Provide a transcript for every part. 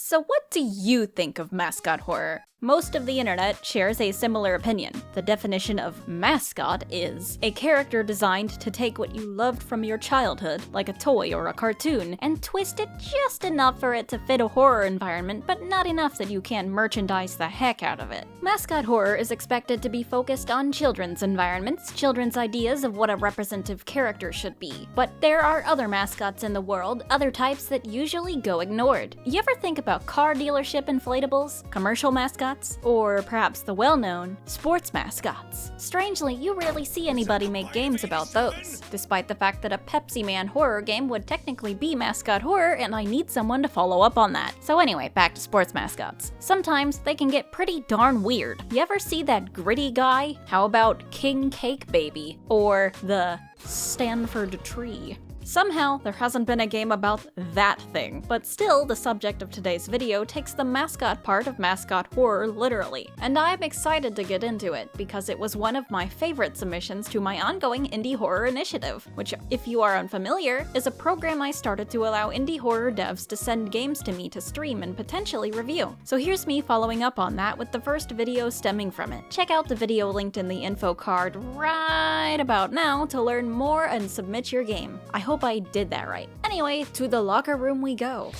So what do you think of mascot horror? Most of the internet shares a similar opinion. The definition of mascot is a character designed to take what you loved from your childhood, like a toy or a cartoon, and twist it just enough for it to fit a horror environment, but not enough that you can't merchandise the heck out of it. Mascot horror is expected to be focused on children's environments, children's ideas of what a representative character should be. But there are other mascots in the world, other types that usually go ignored. You ever think about car dealership inflatables, commercial mascots, or perhaps the well-known sports mascots? Strangely, you rarely see anybody make games about those, despite the fact that a Pepsi Man horror game would technically be mascot horror, and I need someone to follow up on that. So anyway, back to sports mascots. Sometimes they can get pretty darn weird. You ever see that gritty guy? How about King Cake Baby? Or the Stanford Tree? Somehow, there hasn't been a game about that thing, but still, the subject of today's video takes the mascot part of mascot horror literally. And I'm excited to get into it, because it was one of my favorite submissions to my ongoing indie horror initiative, which, if you are unfamiliar, is a program I started to allow indie horror devs to send games to me to stream and potentially review. So here's me following up on that with the first video stemming from it. Check out the video linked in the info card right about now to learn more and submit your game. I hope I did that right. Anyway, to the locker room we go.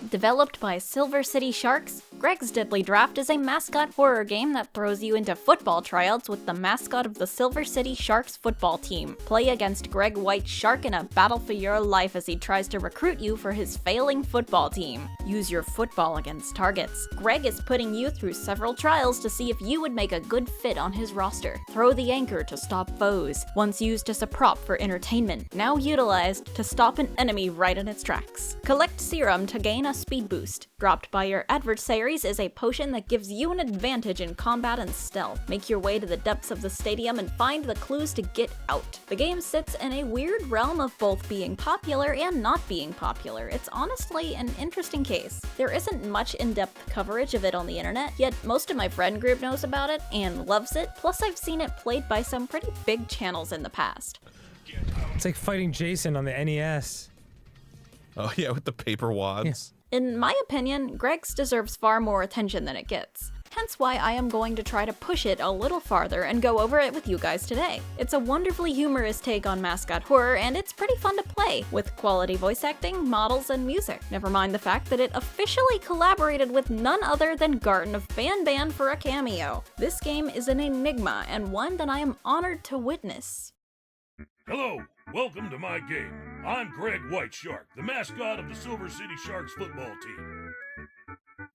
Developed by Silver City Sharks, Greg's Deadly Draft is a mascot horror game that throws you into football tryouts with the mascot of the Silver City Sharks football team. Play against Greg White Shark in a battle for your life as he tries to recruit you for his failing football team. Use your football against targets. Greg is putting you through several trials to see if you would make a good fit on his roster. Throw the anchor to stop foes, once used as a prop for entertainment, now utilized to stop an enemy right in its tracks. Collect serum to gain a speed boost. Dropped by your adversaries is a potion that gives you an advantage in combat and stealth. Make your way to the depths of the stadium and find the clues to get out. The game sits in a weird realm of both being popular and not being popular. It's honestly an interesting case. There isn't much in-depth coverage of it on the internet, yet most of my friend group knows about it and loves it, plus I've seen it played by some pretty big channels in the past. It's like fighting Jason on the NES. Oh yeah, with the paper wads. Yeah. In my opinion, Greg's deserves far more attention than it gets. Hence why I am going to try to push it a little farther and go over it with you guys today. It's a wonderfully humorous take on mascot horror, and it's pretty fun to play, with quality voice acting, models, and music. Never mind the fact that it officially collaborated with none other than Garten of Ban for a cameo. This game is an enigma, and one that I am honored to witness. Hello, welcome to my game. I'm Greg White Shark, the mascot of the Silver City Sharks football team.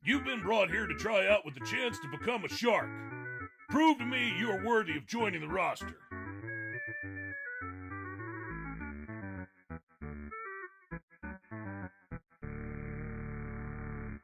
You've been brought here to try out with the chance to become a shark. Prove to me you are worthy of joining the roster.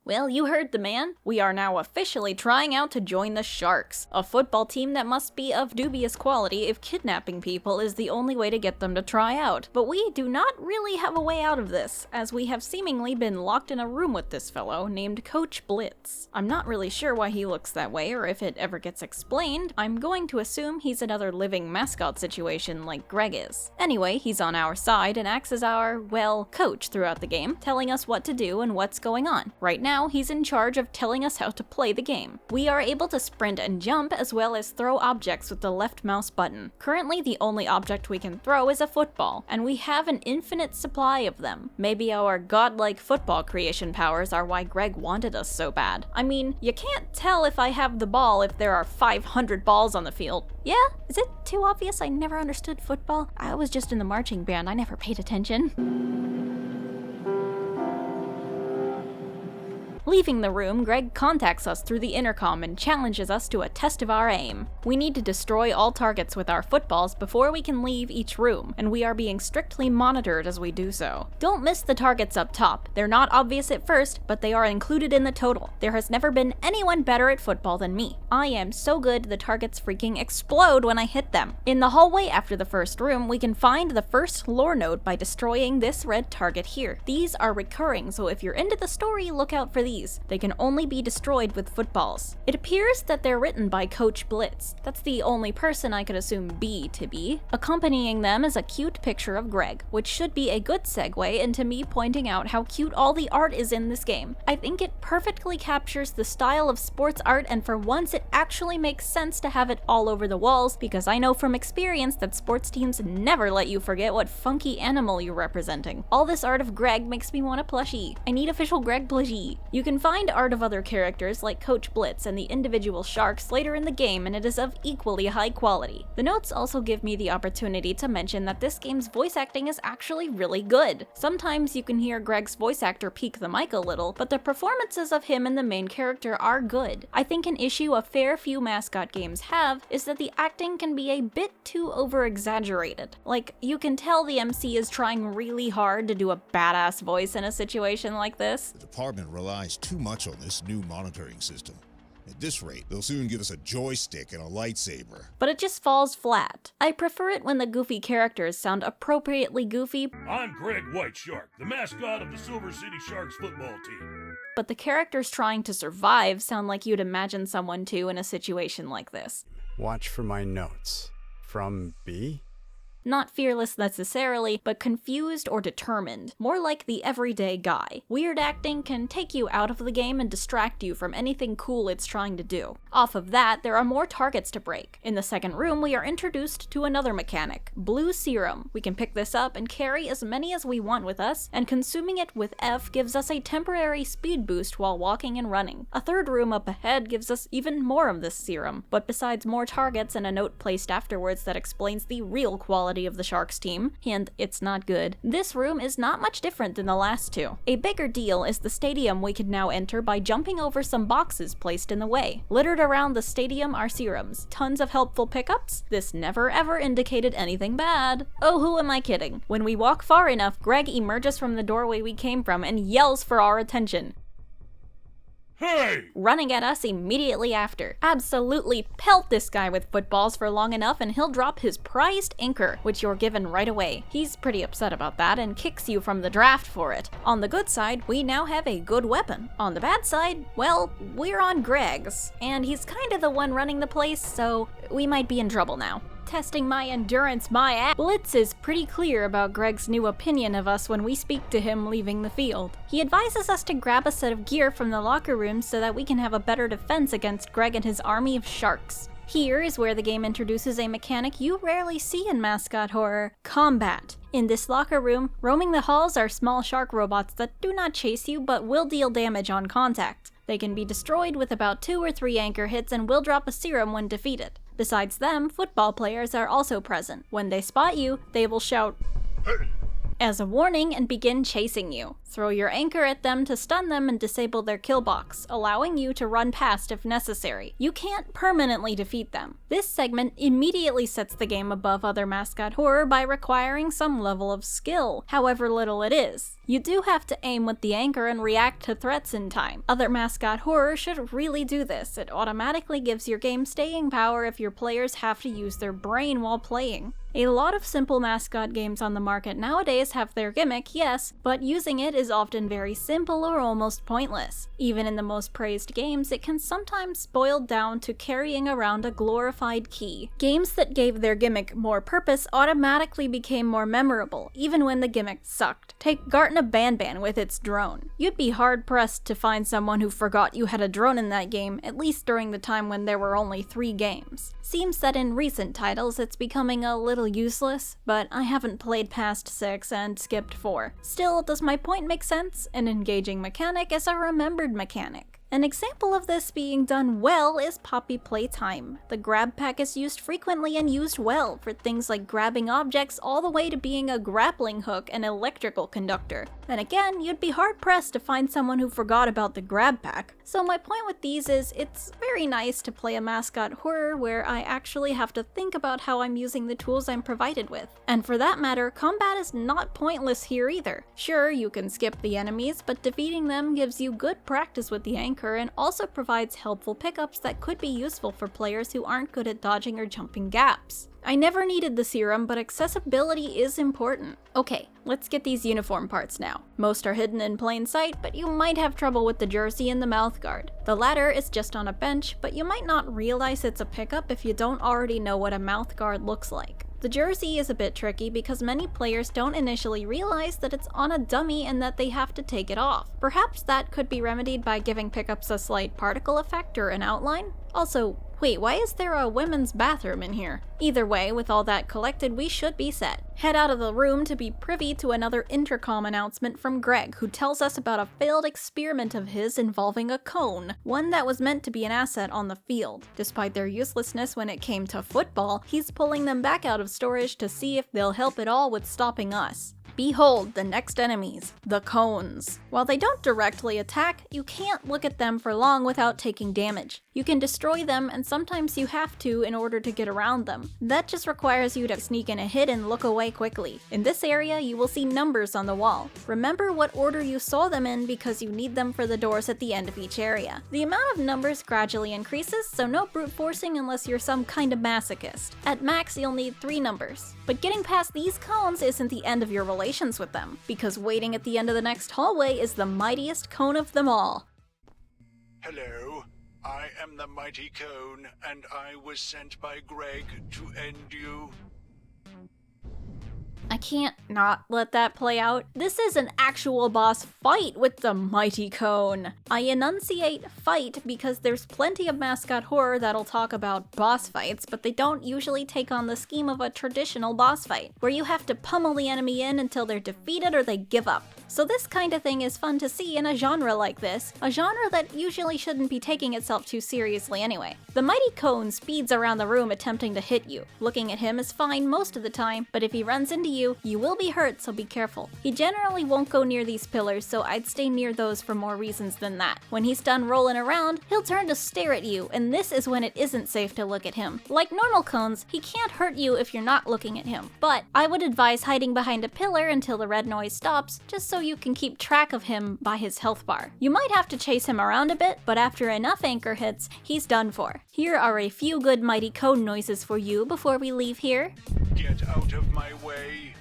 Well, you heard the man. We are now officially trying out to join the Sharks, a football team that must be of dubious quality if kidnapping people is the only way to get them to try out. But we do not really have a way out of this, as we have seemingly been locked in a room with this fellow named Coach Blitz. I'm not really sure why he looks that way or if it ever gets explained. I'm going to assume he's another living mascot situation like Greg is. Anyway, he's on our side and acts as our, well, coach throughout the game, telling us what to do and what's going on. Right now, he's in charge of telling us how to play the game. We are able to sprint and jump as well as throw objects with the left mouse button. Currently, the only object we can throw is a football, and we have an infinite supply of them. Maybe our godlike football creation powers are why Greg wanted us so bad. I mean, you can't tell if I have the ball if there are 500 balls on the field. Yeah? Is it too obvious I never understood football? I was just in the marching band, I never paid attention. Leaving the room, Greg contacts us through the intercom and challenges us to a test of our aim. We need to destroy all targets with our footballs before we can leave each room, and we are being strictly monitored as we do so. Don't miss the targets up top. They're not obvious at first, but they are included in the total. There has never been anyone better at football than me. I am so good the targets freaking explode when I hit them. In the hallway after the first room, we can find the first lore node by destroying this red target here. These are recurring, so if you're into the story, look out for these MCs. They can only be destroyed with footballs. It appears that they're written by Coach Blitz. That's the only person I could assume B to be. Accompanying them is a cute picture of Greg, which should be a good segue into me pointing out how cute all the art is in this game. I think it perfectly captures the style of sports art, and for once it actually makes sense to have it all over the walls, because I know from experience that sports teams never let you forget what funky animal you're representing. All this art of Greg makes me want a plushie. I need official Greg plushie. You can find art of other characters like Coach Blitz and the individual sharks later in the game, and it is of equally high quality. The notes also give me the opportunity to mention that this game's voice acting is actually really good. Sometimes you can hear Greg's voice actor peek the mic a little, but the performances of him and the main character are good. I think an issue a fair few Mascot games have is that the acting can be a bit too over-exaggerated. Like, you can tell the MC is trying really hard to do a badass voice in a situation like this. The department relies too much on this new monitoring system. At this rate, they'll soon give us a joystick and a lightsaber. But it just falls flat. I prefer it when the goofy characters sound appropriately goofy. I'm Greg Whiteshark, the mascot of the Silver City Sharks football team. But the characters trying to survive sound like you'd imagine someone to in a situation like this. Watch for my notes. From B? Not fearless necessarily, but confused or determined. More like the everyday guy. Weird acting can take you out of the game and distract you from anything cool it's trying to do. Off of that, there are more targets to break. In the second room, we are introduced to another mechanic, blue serum. We can pick this up and carry as many as we want with us, and consuming it with F gives us a temporary speed boost while walking and running. A third room up ahead gives us even more of this serum, but besides more targets and a note placed afterwards that explains the real quality of the Sharks team, and it's not good, this room is not much different than the last two. A bigger deal is the stadium we can now enter by jumping over some boxes placed in the way. Littered around the stadium are serums, tons of helpful pickups. This never ever indicated anything bad. Oh, who am I kidding? When we walk far enough, Greg emerges from the doorway we came from and yells for our attention. Hey! Running at us immediately after. Absolutely pelt this guy with footballs for long enough and he'll drop his prized anchor, which you're given right away. He's pretty upset about that and kicks you from the draft for it. On the good side, we now have a good weapon. On the bad side, well, we're on Greg's, and he's kind of the one running the place, so we might be in trouble now. Testing my endurance, my ass. Blitz is pretty clear about Greg's new opinion of us when we speak to him leaving the field. He advises us to grab a set of gear from the locker room so that we can have a better defense against Greg and his army of sharks. Here is where the game introduces a mechanic you rarely see in mascot horror: combat. In this locker room, roaming the halls are small shark robots that do not chase you but will deal damage on contact. They can be destroyed with about 2 or 3 anchor hits and will drop a serum when defeated. Besides them, football players are also present. When they spot you, they will shout, "Hey!" as a warning and begin chasing you. Throw your anchor at them to stun them and disable their kill box, allowing you to run past if necessary. You can't permanently defeat them. This segment immediately sets the game above other mascot horror by requiring some level of skill, however little it is. You do have to aim with the anchor and react to threats in time. Other mascot horror should really do this. It automatically gives your game staying power if your players have to use their brain while playing. A lot of simple mascot games on the market nowadays have their gimmick, yes, but using it is often very simple or almost pointless. Even in the most praised games, it can sometimes boil down to carrying around a glorified key. Games that gave their gimmick more purpose automatically became more memorable, even when the gimmick sucked. Take Garten of Banban with its drone. You'd be hard-pressed to find someone who forgot you had a drone in that game, at least during the time when there were only 3 games. Seems that in recent titles it's becoming a little useless, but I haven't played past 6 and skipped 4. Still, does my point make sense? An engaging mechanic is a remembered mechanic. An example of this being done well is Poppy Playtime. The grab pack is used frequently and used well for things like grabbing objects all the way to being a grappling hook and electrical conductor. And again, you'd be hard-pressed to find someone who forgot about the grab pack. So my point with these is, it's very nice to play a mascot horror where I actually have to think about how I'm using the tools I'm provided with. And for that matter, combat is not pointless here either. Sure, you can skip the enemies, but defeating them gives you good practice with the anchor and also provides helpful pickups that could be useful for players who aren't good at dodging or jumping gaps. I never needed the serum, but accessibility is important. Okay, let's get these uniform parts now. Most are hidden in plain sight, but you might have trouble with the jersey and the mouthguard. The latter is just on a bench, but you might not realize it's a pickup if you don't already know what a mouthguard looks like. The jersey is a bit tricky because many players don't initially realize that it's on a dummy and that they have to take it off. Perhaps that could be remedied by giving pickups a slight particle effect or an outline? Also, wait, why is there a women's bathroom in here? Either way, with all that collected, we should be set. Head out of the room to be privy to another intercom announcement from Greg, who tells us about a failed experiment of his involving a cone, one that was meant to be an asset on the field. Despite their uselessness when it came to football, he's pulling them back out of storage to see if they'll help at all with stopping us. Behold the next enemies, the cones. While they don't directly attack, you can't look at them for long without taking damage. You can destroy them, and sometimes you have to in order to get around them. That just requires you to sneak in a hit and look away quickly. In this area, you will see numbers on the wall. Remember what order you saw them in because you need them for the doors at the end of each area. The amount of numbers gradually increases, so no brute forcing unless you're some kind of masochist. At max, you'll need 3 numbers. But getting past these cones isn't the end of your relations with them, because waiting at the end of the next hallway is the mightiest cone of them all. Hello, I am the Mighty Cone, and I was sent by Greg to end you. I can't not let that play out. This is an actual boss fight with the Mighty Cone. I enunciate fight because there's plenty of Mascot horror that'll talk about boss fights, but they don't usually take on the scheme of a traditional boss fight, where you have to pummel the enemy in until they're defeated or they give up. So this kind of thing is fun to see in a genre like this, a genre that usually shouldn't be taking itself too seriously anyway. The Mighty Cone speeds around the room attempting to hit you. Looking at him is fine most of the time, but if he runs into you, you will be hurt, so be careful. He generally won't go near these pillars, so I'd stay near those for more reasons than that. When he's done rolling around, he'll turn to stare at you, and this is when it isn't safe to look at him. Like normal cones, he can't hurt you if you're not looking at him, but I would advise hiding behind a pillar until the red noise stops, just so you can keep track of him by his health bar. You might have to chase him around a bit, but after enough anchor hits, he's done for. Here are a few good Mighty Cone noises for you before we leave here. Get out of my way.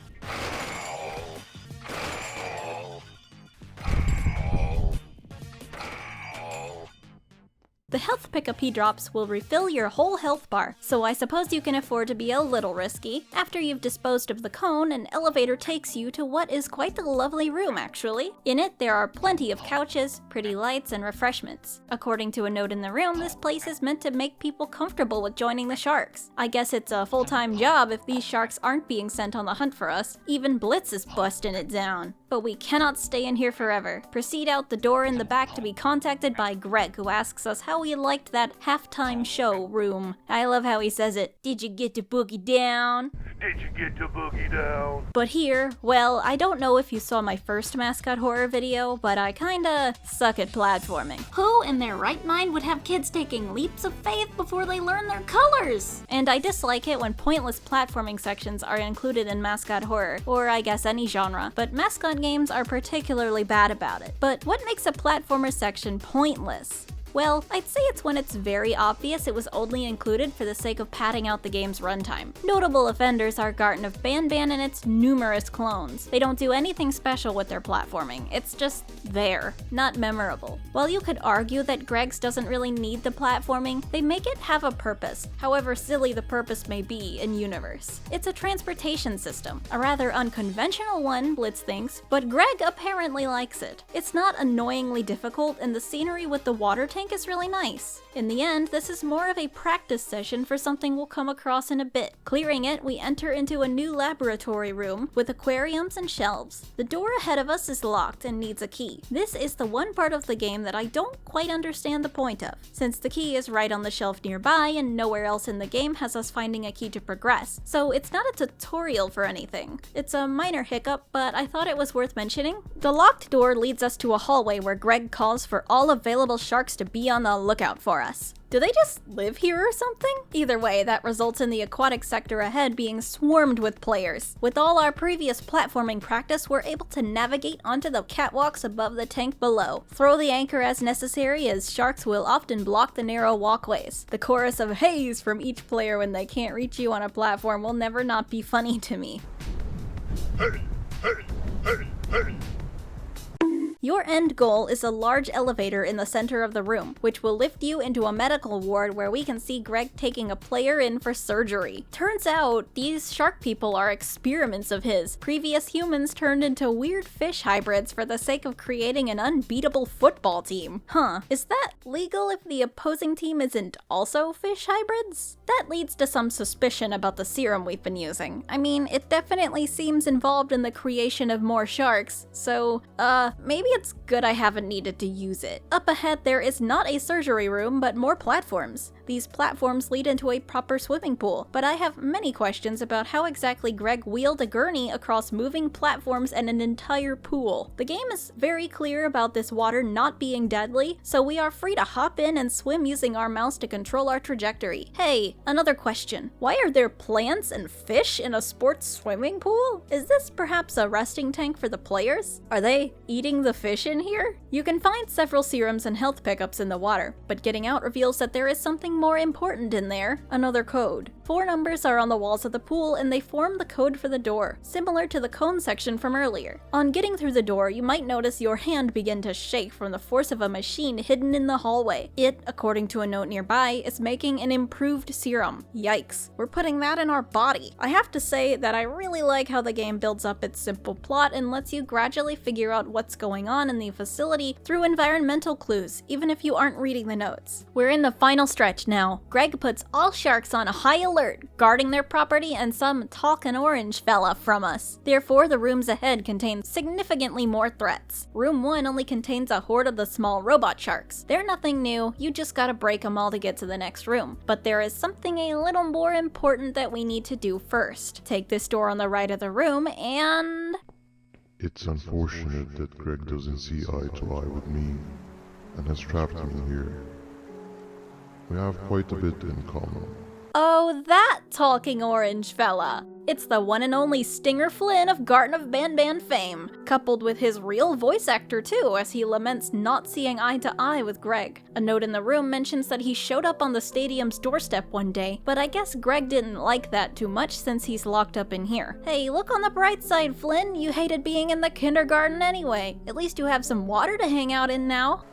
The health pickup he drops will refill your whole health bar, so I suppose you can afford to be a little risky. After you've disposed of the cone, an elevator takes you to what is quite the lovely room, actually. In it, there are plenty of couches, pretty lights, and refreshments. According to a note in the room, this place is meant to make people comfortable with joining the sharks. I guess it's a full-time job if these sharks aren't being sent on the hunt for us. Even Blitz is busting it down. But we cannot stay in here forever. Proceed out the door in the back to be contacted by Greg, who asks us how we liked that halftime show room. I love how he says it. Did you get to boogie down? Did you get to boogie down? But here, well, I don't know if you saw my first Mascot horror video, but I kinda suck at platforming. Who in their right mind would have kids taking leaps of faith before they learn their colors? And I dislike it when pointless platforming sections are included in Mascot horror, or I guess any genre, but Mascot games are particularly bad about it. But what makes a platformer section pointless? Well, I'd say it's when it's very obvious it was only included for the sake of padding out the game's runtime. Notable offenders are Garten of Banban and its numerous clones. They don't do anything special with their platforming, it's just there, not memorable. While you could argue that Greg's doesn't really need the platforming, they make it have a purpose, however silly the purpose may be in universe. It's a transportation system, a rather unconventional one, Blitz thinks, but Greg apparently likes it. It's not annoyingly difficult, and the scenery with the water tank is really nice. In the end, this is more of a practice session for something we'll come across in a bit. Clearing it, we enter into a new laboratory room with aquariums and shelves. The door ahead of us is locked and needs a key. This is the one part of the game that I don't quite understand the point of, since the key is right on the shelf nearby and nowhere else in the game has us finding a key to progress, so it's not a tutorial for anything. It's a minor hiccup, but I thought it was worth mentioning. The locked door leads us to a hallway where Greg calls for all available sharks to be on the lookout for us. Do they just live here or something? Either way, that results in the aquatic sector ahead being swarmed with players. With all our previous platforming practice, we're able to navigate onto the catwalks above the tank below. Throw the anchor as necessary, as sharks will often block the narrow walkways. The chorus of haze from each player when they can't reach you on a platform will never not be funny to me. Hey, hey, hey, hey. Your end goal is a large elevator in the center of the room, which will lift you into a medical ward where we can see Greg taking a player in for surgery. Turns out, these shark people are experiments of his. Previous humans turned into weird fish hybrids for the sake of creating an unbeatable football team. Huh, is that legal if the opposing team isn't also fish hybrids? That leads to some suspicion about the serum we've been using. I mean, it definitely seems involved in the creation of more sharks, so, maybe it's good I haven't needed to use it. Up ahead, there is not a surgery room, but more platforms. These platforms lead into a proper swimming pool, but I have many questions about how exactly Greg wheeled a gurney across moving platforms and an entire pool. The game is very clear about this water not being deadly, so we are free to hop in and swim using our mouse to control our trajectory. Hey, another question. Why are there plants and fish in a sports swimming pool? Is this perhaps a resting tank for the players? Are they eating the fish in here? You can find several serums and health pickups in the water, but getting out reveals that there is something more important in there, another code. 4 numbers are on the walls of the pool and they form the code for the door, similar to the cone section from earlier. On getting through the door, you might notice your hand begin to shake from the force of a machine hidden in the hallway. It, according to a note nearby, is making an improved serum. Yikes, we're putting that in our body. I have to say that I really like how the game builds up its simple plot and lets you gradually figure out what's going on in the facility through environmental clues, even if you aren't reading the notes. We're in the final stretch now. Greg puts all sharks on a high alert, guarding their property and some talkin' orange fella from us. Therefore, the rooms ahead contain significantly more threats. Room 1 only contains a horde of the small robot sharks. They're nothing new, you just gotta break them all to get to the next room. But there is something a little more important that we need to do first. Take this door on the right of the room and... It's unfortunate that Greg doesn't see eye to eye with me, and has trapped me here. We have quite a bit in common. Oh, that talking orange fella! It's the one and only Stinger Flynn of Garten of Banban fame, coupled with his real voice actor too, as he laments not seeing eye to eye with Greg. A note in the room mentions that he showed up on the stadium's doorstep one day, but I guess Greg didn't like that too much since he's locked up in here. Hey, look on the bright side, Flynn, you hated being in the kindergarten anyway. At least you have some water to hang out in now.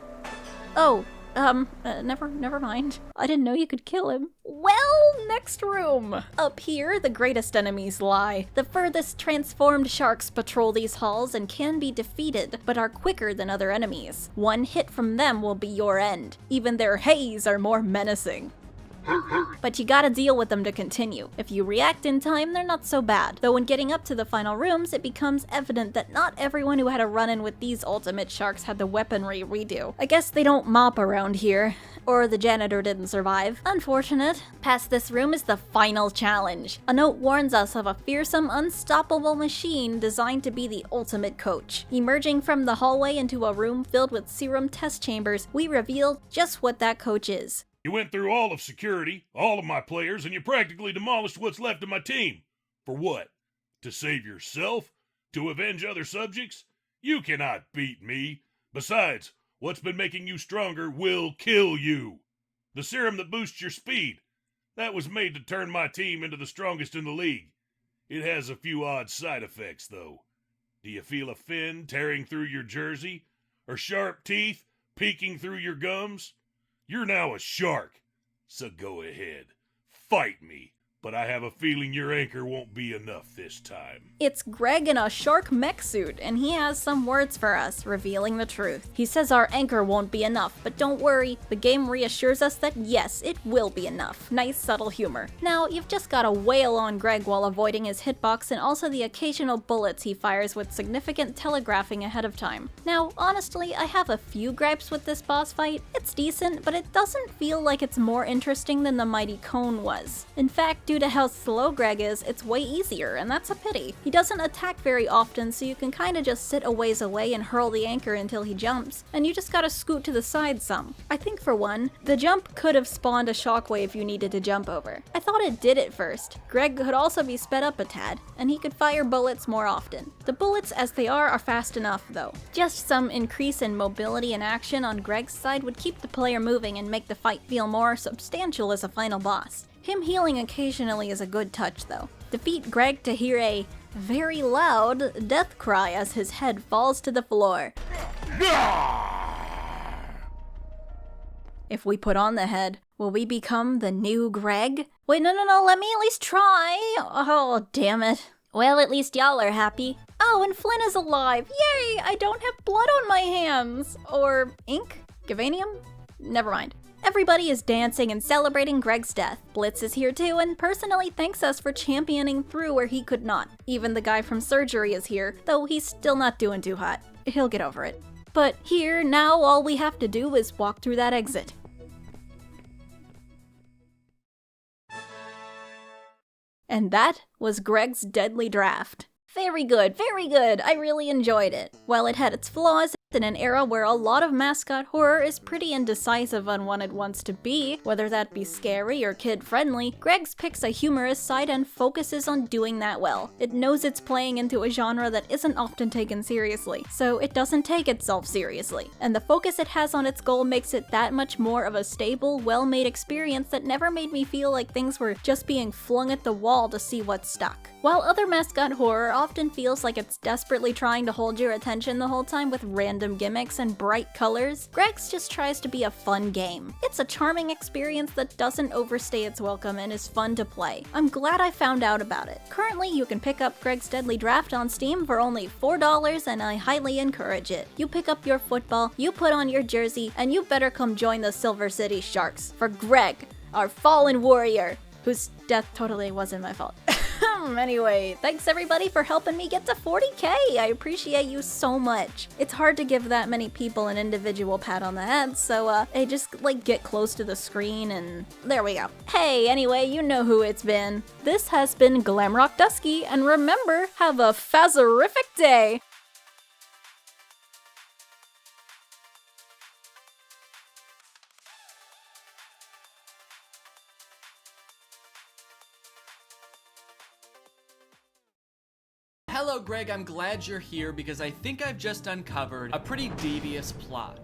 Oh. Never mind. I didn't know you could kill him. Well, next room! Up here, the greatest enemies lie. The furthest transformed sharks patrol these halls and can be defeated, but are quicker than other enemies. One hit from them will be your end. Even their haze are more menacing. But you gotta deal with them to continue. If you react in time, they're not so bad. Though when getting up to the final rooms, it becomes evident that not everyone who had a run-in with these ultimate sharks had the weaponry we do. I guess they don't mop around here. Or the janitor didn't survive. Unfortunate. Past this room is the final challenge. A note warns us of a fearsome, unstoppable machine designed to be the ultimate coach. Emerging from the hallway into a room filled with serum test chambers, we reveal just what that coach is. You went through all of security, all of my players, and you practically demolished what's left of my team. For what? To save yourself? To avenge other subjects? You cannot beat me. Besides, what's been making you stronger will kill you. The serum that boosts your speed. That was made to turn my team into the strongest in the league. It has a few odd side effects, though. Do you feel a fin tearing through your jersey? Or sharp teeth peeking through your gums? You're now a shark, so go ahead, fight me, but I have a feeling your anchor won't be enough this time. It's Greg in a shark mech suit, and he has some words for us, revealing the truth. He says our anchor won't be enough, but don't worry, the game reassures us that yes, it will be enough. Nice subtle humor. Now, you've just gotta wail on Greg while avoiding his hitbox and also the occasional bullets he fires with significant telegraphing ahead of time. Now, honestly, I have a few gripes with this boss fight. It's decent, but it doesn't feel like it's more interesting than the mighty cone was. In fact, due to how slow Greg is, it's way easier, and that's a pity. He doesn't attack very often, so you can kinda just sit a ways away and hurl the anchor until he jumps, and you just gotta scoot to the side some. I think for one, the jump could have spawned a shockwave you needed to jump over. I thought it did at first. Greg could also be sped up a tad, and he could fire bullets more often. The bullets as they are fast enough though. Just some increase in mobility and action on Greg's side would keep the player moving and make the fight feel more substantial as a final boss. Him healing occasionally is a good touch though. Defeat Greg to hear a very loud death cry as his head falls to the floor. If we put on the head, will we become the new Greg? Wait, no, let me at least try. Oh, damn it. Well, at least y'all are happy. Oh, and Flynn is alive. Yay! I don't have blood on my hands. Or ink? Gavanium? Never mind. Everybody is dancing and celebrating Greg's death. Blitz is here too and personally thanks us for championing through where he could not. Even the guy from surgery is here, though he's still not doing too hot. He'll get over it. But here, now all we have to do is walk through that exit. And that was Greg's Deadly Draft. Very good, I really enjoyed it. While it had its flaws, in an era where a lot of mascot horror is pretty indecisive on what it wants to be, whether that be scary or kid-friendly, Greg's picks a humorous side and focuses on doing that well. It knows it's playing into a genre that isn't often taken seriously, so it doesn't take itself seriously. And the focus it has on its goal makes it that much more of a stable, well-made experience that never made me feel like things were just being flung at the wall to see what stuck. While other mascot horror often feels like it's desperately trying to hold your attention the whole time with random gimmicks and bright colors, Greg's just tries to be a fun game. It's a charming experience that doesn't overstay its welcome and is fun to play. I'm glad I found out about it. Currently, you can pick up Greg's Deadly Draft on Steam for only $4 and I highly encourage it. You pick up your football, you put on your jersey, and you better come join the Silver City Sharks for Greg, our fallen warrior, whose death totally wasn't my fault. Anyway, thanks everybody for helping me get to 40k. I appreciate you so much. It's hard to give that many people an individual pat on the head, so I just get close to the screen and there we go. Hey, anyway, you know who it's been. This has been Glamrock Dusky, and remember, have a phasorific day. Hello, Greg, I'm glad you're here because I think I've just uncovered a pretty devious plot.